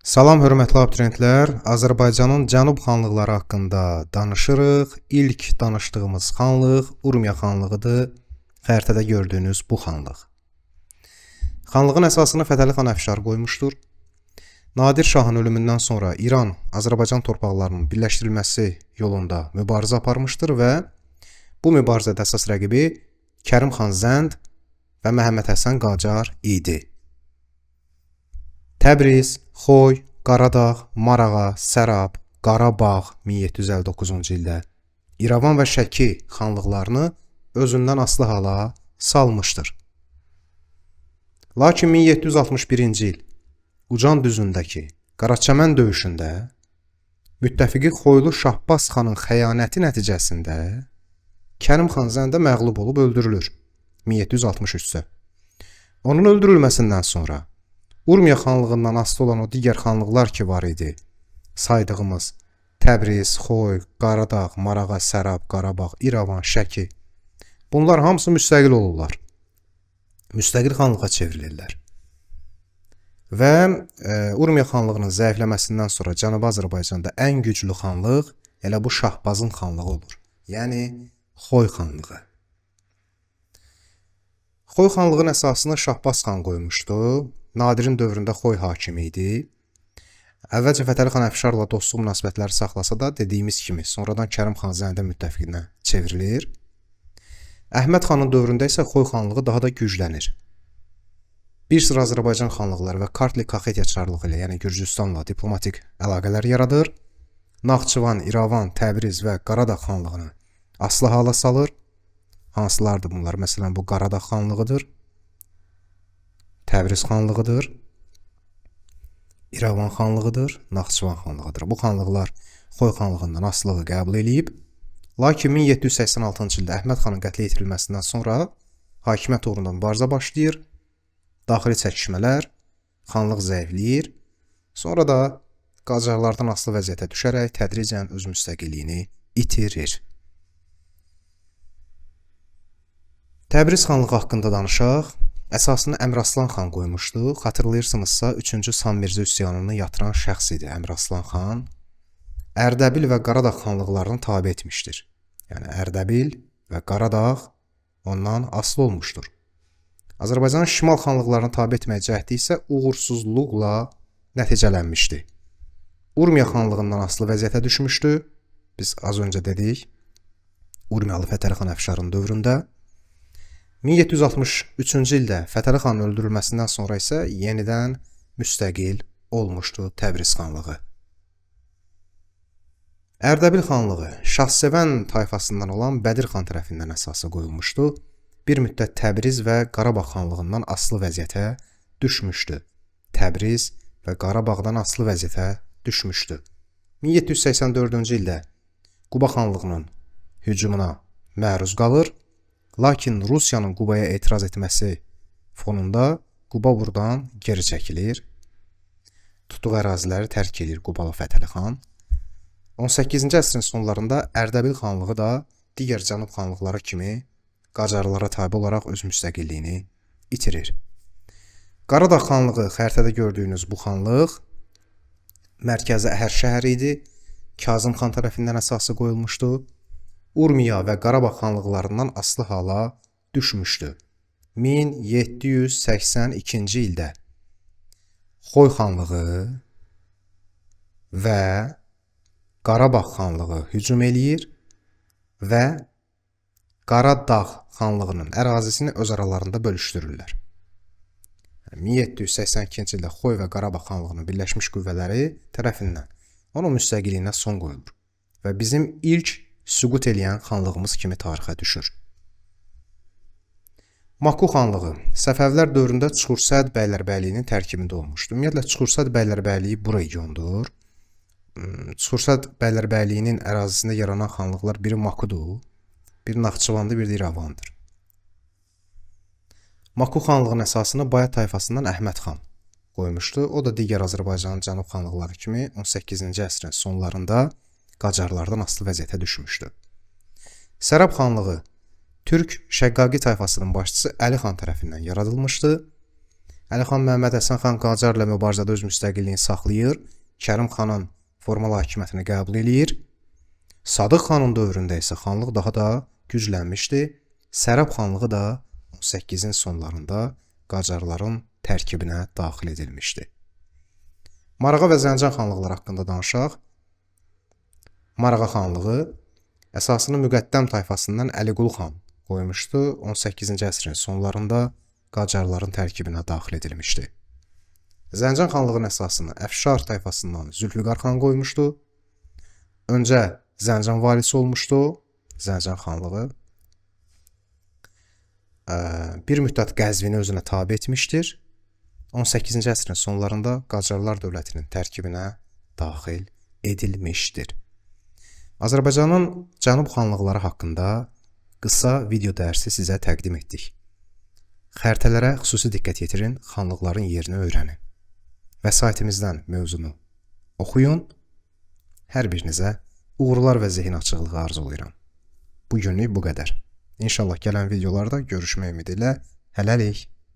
Salam hörmətli abituriyentlər, Azərbaycanın cənub xanlıqları haqqında danışırıq. İlk danışdığımız xanlıq Urmiya xanlığıdır. Xəritədə gördüyünüz bu xanlıq. Xanlığın əsasını Fətəli xan Əfşar qoymuşdur. Nadir Şahın ölümündən sonra İran Azərbaycan torpaqlarının birləşdirilməsi yolunda mübarizə aparmışdır və bu mübarizədə əsas rəqibi Kərim xan Zənd və Məhəmməd Həsən Qacar idi. Təbriz, Xoy, Qaradağ, Marağa, Sərab, Qarabağ 1759-cu ildə İrəvan və Şəki xanlıqlarını özündən asılı hala salmışdır. Lakin 1761-ci il Ucan düzündəki Qaraçəmən döyüşündə müttəfiqi Xoylu Şahbaz xanın xəyanəti nəticəsində Kərim xan Zəndə məğlub olub öldürülür 1763-də. Onun öldürülməsindən sonra Urmiya xanlığından asılı olan o digər xanlıqlar ki var idi, saydığımız Təbriz, Xoy, Qaradağ, Marağa, Sərab, Qarabağ, İrəvan, Şəki, bunlar hamısı müstəqil olurlar. Müstəqil xanlığa çevrilirlər. Və Urmiya xanlığının zəifləməsindən sonra Cənubi Azərbaycanda ən güclü xanlıq elə bu Şahbazın xanlığı olur. Yəni Xoy xanlığı. Xoy xanlığın əsasını Şahbaz xan qoymuşdu. Nadirin dövründə Xoy hakimi idi. Əvvəlcə Fətəli xan Əfşarla dostluq münasibətləri saxlasa da, dediyimiz kimi, sonradan Kərim xan Zəndə müttəfiqinə çevrilir. Əhməd xanın dövründə isə Xoy xanlığı daha da güclənir. Bir sıra Azərbaycan xanlıqları və Kartli Kaxetya çarlığı ilə, yəni Gürcüstanla diplomatik əlaqələr yaradır. Naxçıvan, İrəvan, Təbriz və Qaradağ xanlığını asılı hala salır. Hansılardır bunlar? Məsələn, bu Qaradağ xanlığıdır. Təbriz xanlığıdır, İrəvan xanlığıdır, Naxçıvan xanlığıdır. Bu xanlıqlar Xoy xanlığından asılığı qəbul edib. Lakin 1786-cı ildə Əhməd xanın qətlə yetirilməsindən sonra hakimiyyət uğrunda mübarizə başlayır. Daxili çəkişmələr, xanlıq zəifləyir. Sonra da Qacarlardan asılı vəziyyətə düşərək tədricən öz müstəqilliyini itirir. Təbriz xanlığı haqqında danışaq. Əsasını Əmraslan xan qoymuşdu. Xatırlayırsınızsa 3-cü Sammirzə üsyanını yatıran şəxs idi Əmraslan xan. Ərdəbil və Qaradağ xanlıqlarını tabe etmişdir. Yəni Ərdəbil və Qaradağ ondan asılı olmuşdur. Azərbaycanın şimal xanlıqlarını tabe etməyə cəhdi isə uğursuzluqla nəticələnmişdi. Urmiya xanlığından asılı vəziyyətə düşmüşdü. Biz az öncə dedik, Urmiyalı Fətəli xan Əfşarın dövründə. 1763-cü ildə Fətəli xanın öldürülməsindən sonra isə yenidən müstəqil olmuşdu Təbriz xanlığı. Ərdəbil xanlığı Şahsevən tayfasından olan Bədir xan tərəfindən əsası qoyulmuşdu. Bir müddət Təbriz və Qarabağ xanlığından asılı vəziyyətə düşmüşdü. Təbriz və Qarabağdan asılı vəziyyətə düşmüşdü. 1784-cü ildə Quba xanlığının hücumuna məruz qalır. Lakin Rusiyanın Qubaya etiraz etməsi fonunda Quba buradan geri çəkilir. Tutduğu əraziləri tərk edir Qubalı Fətəli xan. 18-ci əsrin sonlarında Ərdəbil xanlığı da digər cənub xanlıqları kimi Qacarlara tabe olaraq öz müstəqilliyini itirir. Qaradağ xanlığı xəritədə gördüyünüz bu xanlıq mərkəzi Əhər şəhəri idi. Kazım xan tərəfindən əsası qoyulmuşdu. Urmiya və Qarabağ xanlıqlarından asılı hala düşmüşdü. 1782-ci ildə Xoy xanlığı və Qarabağ xanlığı hücum eləyir və Qaradağ xanlığının ərazisini öz aralarında bölüşdürürlər. 1782-ci ildə Xoy və Qarabağ xanlığının birləşmiş qüvvələri tərəfindən onun müstəqilliyinə son qoyulur və bizim ilk süqut eləyən xanlığımız kimi tarixə düşür. Maku xanlığı Səfəvilər dövründə Çuxursəd bəylərbəyliyinin tərkibində olmuşdur. Ümumiyyətlə, Çuxursəd bəylərbəyliyi bu regiondur. Çuxursəd bəylərbəyliyinin ərazisində yaranan xanlıqlar biri Makudur, biri Naxçıvandır, biri İrəvandır. Maku xanlığın əsasını Bayat tayfasından Əhməd xan qoymuşdu. O da digər Azərbaycanın cənub xanlıqları kimi 18-ci əsrin sonlarında Qacarlardan asılı vəziyyətə düşmüşdü. Sərab xanlığı Türk Şəqqaqi tayfasının başçısı Əli xan tərəfindən yaradılmışdı. Əlixan Məhəmməd Həsən xan Qacarla mübarizədə öz müstəqilliyini saxlayır, Kərim xanın formal hakimiyyətini qəbul eləyir. Sadıq xanın dövründə isə xanlıq daha da güclənmişdi. Sərəb xanlığı da 18-in sonlarında Qacarların tərkibinə daxil edilmişdi. Marağa və Zəncan xanlıqları haqqında danışaq. Marağa xanlığı əsasını Müqəddəm tayfasından Əliqulu xan qoymuşdu. 18-ci əsrin sonlarında Qacarların tərkibinə daxil edilmişdi. Zəncan xanlığının əsasını Əfşar tayfasından Zülfüqar xan qoymuşdu. Öncə Zəncan valisi olmuşdu. Zəncan xanlığı bir müddət Qəzvini özünə tabe etmişdir. 18-ci əsrin sonlarında Qacarlar dövlətinin tərkibinə daxil edilmişdir. Azərbaycanın cənub xanlıqları haqqında qısa video dərsi sizə təqdim etdik. Xəritələrə xüsusi diqqət yetirin, xanlıqların yerini öyrənin. Vəsaitimizdən mövzunu oxuyun. Hər birinizə uğurlar və zehin açıqlığı arzulayıram. Bu günlük bu qədər. İnşallah gələn videolarda görüşmək ümidi ilə hələlik.